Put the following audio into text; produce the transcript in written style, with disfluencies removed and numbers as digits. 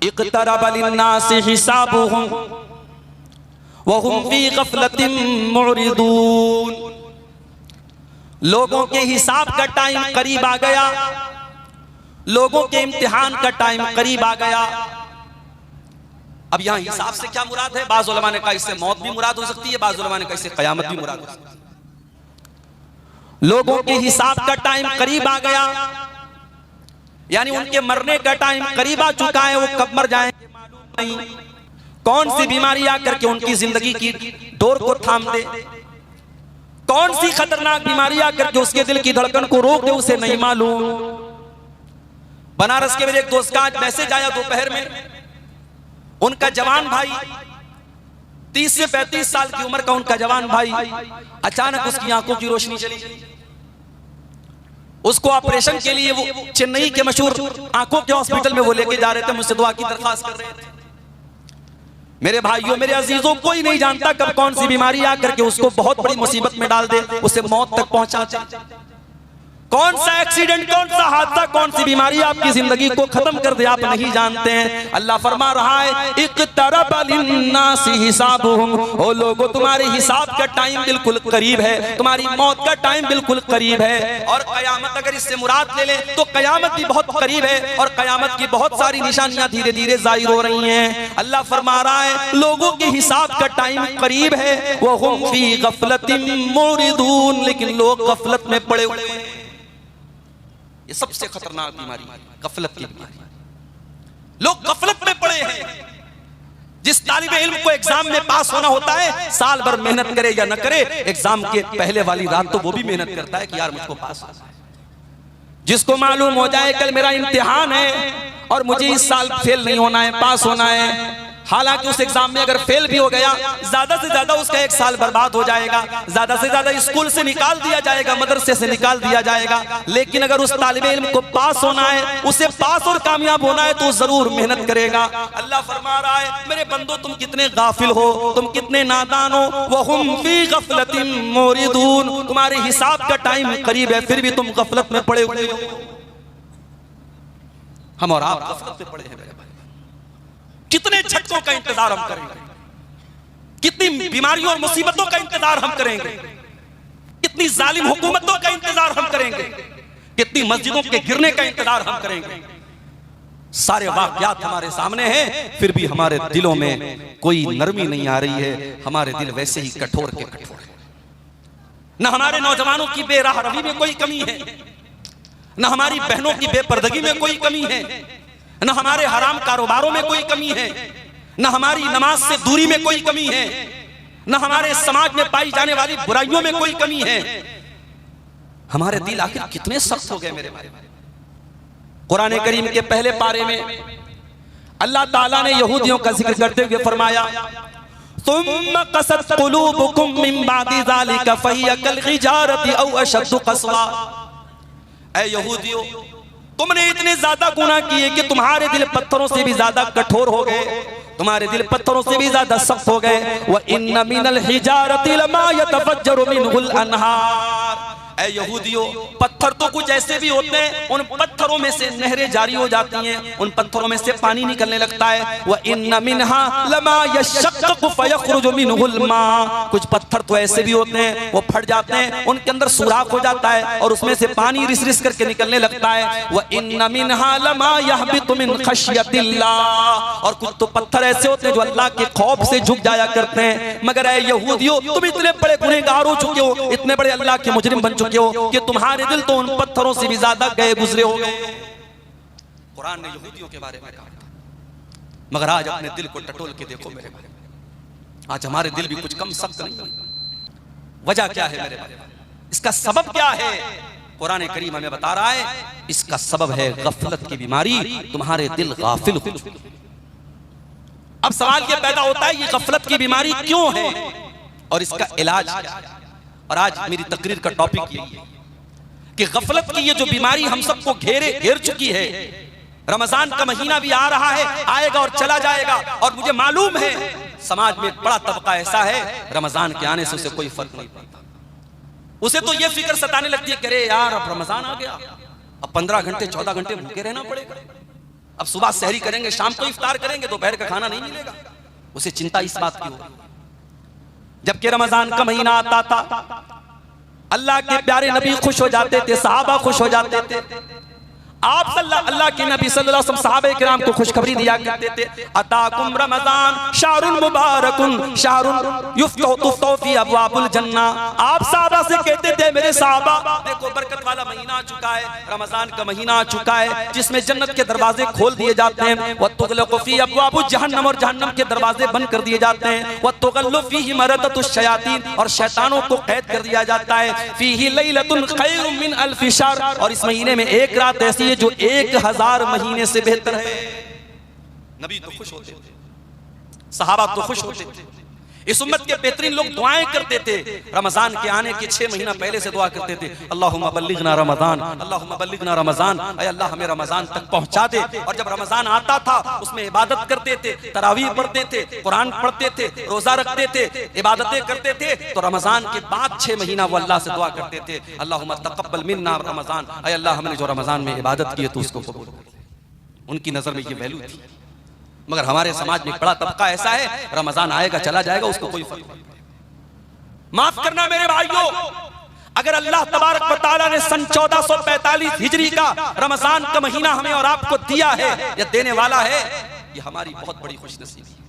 इक़्तरब लिन्नासि हिसाबुहुम वहुम फी गफ़लतिन मुअरिदून। लोगों के हिसाब का टाइम करीब आ गया, लोगों के इम्तिहान का टाइम करीब आ गया। अब यहां हिसाब से क्या मुराद है? बाज़ उलमा ने कहा इससे मौत भी मुराद हो सकती है, बाज़ उलमा ने कहा इससे क़यामत भी मुराद हो सकती है। लोगों के हिसाब का टाइम करीब आ गया, यानी उनके मरने का टाइम करीब आ चुका है। वो कब मर जाएंगे मालूम नहीं, कौन सी बीमारी आकर के उनकी जिंदगी की डोर को थाम दे, कौन सी खतरनाक बीमारी आकर के उसके दिल की धड़कन को रोक दे, उसे नहीं मालूम। बनारस के मेरे एक दोस्त का आज मैसेज आया दोपहर में, उनका जवान भाई 30 से 35 साल की उम्र का उनका जवान भाई, अचानक उसकी आंखों की रोशनी चली गई। उसको ऑपरेशन के लिए वो चेन्नई के मशहूर आंखों के हॉस्पिटल में वो लेके जा रहे थे, मुझसे दुआ की दरखास्त कर रहे थे। मेरे भाइयों, मेरे अजीजों, कोई नहीं जानता कब कौन सी बीमारी आकर के उसको बहुत बड़ी मुसीबत में डाल दे, उसे मौत तक पहुंचा दे। कौन सा एक्सीडेंट, कौन सा हादसा, कौन सी बीमारी आपकी जिंदगी को खत्म कर दे, आप नहीं जानते हैं। अल्लाह फरमा रहा है इक़्तरब लिन्नासि हिसाबुहुम, ओ लोगों तुम्हारे हिसाब का टाइम बिल्कुल करीब है, तुम्हारी मौत का टाइम बिल्कुल करीब है। और कयामत अगर इससे मुराद ले लें तो कयामत भी बहुत करीब है और कयामत की बहुत सारी निशानियां धीरे धीरे जाहिर हो रही हैं। अल्लाह फरमा रहा है लोगों के हिसाब का टाइम करीब है, वहुम फी गफ़लतिन मुअरिदून, लेकिन लोग गफलत में पड़े हुए हैं। ये सबसे खतरनाक बीमारी है, गफलत की बीमारी। लोग गफलत में पड़े हैं। जिस तालिबे इल्म को एग्जाम में पास होना होता है, साल भर मेहनत करे या न करे, एग्जाम के पहले वाली रात तो वो भी मेहनत करता है कि यार मुझको पास होना है। जिसको मालूम हो जाए कल मेरा इम्तिहान है और मुझे इस साल फेल नहीं होना है, पास होना है, हालांकि उस एग्जाम में अगर फेल भी हो गया, ज्यादा से ज्यादा उसका एक साल बर्बाद हो जाएगा, ज्यादा से ज्यादा स्कूल से निकाल दिया जाएगा, मदरसे से निकाल दिया जाएगा। लेकिन अगर उस तालिबे इल्म को पास होना है, उसे पास और कामयाब होना है, तो जरूर मेहनत करेगा। अल्लाह फरमा रहा है मेरे बंदो तुम कितने गाफिल हो, तुम कितने नादान हो। वहुम फी गफ़लतिन मुअरिदून, तुम्हारे हिसाब का टाइम करीब है, फिर भी तुम गफलत में पड़े हुए हो। हम और आप गफलत में पड़े हैं। कितने झटकों का इंतजार हम करेंगे, कितनी बीमारियों और मुसीबतों का इंतजार हम करेंगे, कितनी जालिम हुकूमतों का इंतजार हम करेंगे, कितनी मस्जिदों के गिरने का इंतजार हम करेंगे। सारे वाक़यात हमारे सामने हैं, फिर भी हमारे दिलों में कोई नरमी नहीं आ रही है। हमारे दिल वैसे ही कठोर के कठोर है। न हमारे नौजवानों की बेराह रवी में कोई कमी है, न हमारी बहनों की बेपर्दगी में कोई कमी है, न हमारे हराम कारोबारों में कोई कमी है, न हमारी नमाज से दूरी में कोई कमी है, न हमारे समाज में पाई जाने वाली बुराइयों में कोई कमी है। हमारे दिल आखिर कितने सख्त हो गए मेरे भाई। कुरान करीम के पहले पारे में अल्लाह ताला ने यहूदियों का जिक्र करते हुए फरमाया सुम्मा क़सत क़ुलूबुकुम मिन बादि ज़ालिका फ़हिय कल हिजारति औ अशद्दु क़स्वा। ऐ यहूदियों, तुमने इतने ज्यादा गुनाह किए कि तुम्हारे दिल पत्थरों से भी ज्यादा कठोर हो गए, तुम्हारे दिल पत्थरों से भी ज्यादा सख्त हो गए। व इन्न मिनल हिजारति लमा यतफज्जरु मिनहुल अनहार। ऐ यहूदियों, पत्थर तो कुछ ऐसे भी होते हैं, उन पत्थरों में से नहरें जारी हो जाती हैं, उन पत्थरों में से पानी निकलने लगता है। व इन्न मिनहा लमा यशक्कु फयखरुजु मिनहुल मा। कुछ पत्थर तो ऐसे भी होते हैं, वो फट जाते हैं, उनके अंदर सुराख हो जाता है और उसमें से पानी रिस रिस करके निकलने लगता है। व इन्न मिनहा लमा यहबितु मिन खश्यतिल्लाह। और कुछ तो पत्थर ऐसे होते हैं जो अल्लाह के खौफ से झुक जाया करते हैं। मगर ऐ यहूदियों, तुम इतने बड़े गुनहगार हो चुके हो, इतने बड़े अल्लाह के मुजरिम बन चुके हो कि तुम्हारे दिल तो उन पत्थरों से भी ज्यादा गए गुजरे हो गए। कुरान ने यहूदियों के बारे में कहा, मगर आज अपने दिल को टटोल के देखो मेरे भाई, आज हमारे दिल भी कुछ कम सख्त नहीं। वजह क्या है मेरे भाई, इसका सबब क्या है? कुरान करीम हमें बता रहा है इसका सबब है गफलत की बीमारी। तुम्हारे दिल गाफिल हो चुके। अब सवाल यह पैदा होता है ये गफलत की बीमारी क्यों है और इसका इलाज क्या है? और आज मेरी तकरीर का टॉपिक यही है कि गफलत की ये जो बीमारी हम सबको घेर चुकी है। रमजान का महीना भी आ रहा है, आएगा और चला जाएगा, और मुझे मालूम है समाज में एक बड़ा तबका ऐसा है रमजान के आने से उसे कोई फर्क नहीं पड़ता। उसे तो ये फिक्र सताने लगती है कि अरे यार अब रमजान आ गया, अब 15 घंटे 14 घंटे भूखे रहना पड़ेगा, अब सुबह सहरी करेंगे, शाम को इफ्तार करेंगे, दोपहर का खाना नहीं मिलेगा। उसे चिंता इस बात की होगी। जबकि रमजान का महीना आता था, अल्लाह के प्यारे नबी खुश हो जाते थे, सहाबा खुश हो जाते थे। आप अल्लाह के नबी सल्लल्लाहु अलैहि वसल्लम सहाबे किराम को खुशखबरी दिया करते थे, अताकुम रमजान शाहरुन मुबारकुन शाहरुन युफ्तहु फी अबवाबुल जन्ना। आप सहाबा से कहते थे, मेरे सहाबा देखो बरकत वाला महीना आ चुका है, रमजान का महीना आ चुका है, जिसमें जन्नत के दरवाजे खोल दिए जाते हैं, व तुगलक़ु फी अबवाबुज जहन्नम, और जहन्नम के दरवाजे बंद कर दिए जाते हैं, व तुगल्लु फीहि मरदतुश शयातीन, और शैतानों को कैद कर दिया जाता है, फीहि लैलतुन खैरुम मिन अल्फि शहर, और इस महीने में एक रात ऐसी जो 1000 महीने से बेहतर है। नबी तो खुश होते थे, सहाबा तो खुश होते थे। इस उम्मत के बेहतरीन लोग दुआएं करते थे, रमजान के आने के 6 महीना पहले से दुआ करते थे, अल्लाहुम्मा बल्लिगना रमजान, अल्लाहुम्मा बल्लिगना रमजान, ऐ अल्लाह हमें रमजान तक पहुंचा दे। और जब रमजान आता था उसमें इबादत करते थे, तरावीह पढ़ते थे, कुरान पढ़ते थे, रोजा रखते थे, इबादतें करते थे, तो रमजान के बाद 6 महीना वो अल्लाह से दुआ करते थे, अल्लाहुम्मा तक़ब्बल मिन्ना रमजान, ऐ अल्लाह हमने जो रमजान में इबादत की है तो उसको कबूल कर। उनकी नजर में ये वैल्यू थी। मगर हमारे समाज में एक बड़ा तबका ऐसा है, रमजान आएगा चला जाएगा, उसको कोई फर्क नहीं। माफ करना मेरे भाइयों, अगर अल्लाह तबारक व तआला ने सन 1445 हिजरी का रमजान का महीना हमें और आपको दिया है या देने वाला है, ये हमारी बहुत बड़ी खुशनसीबी है।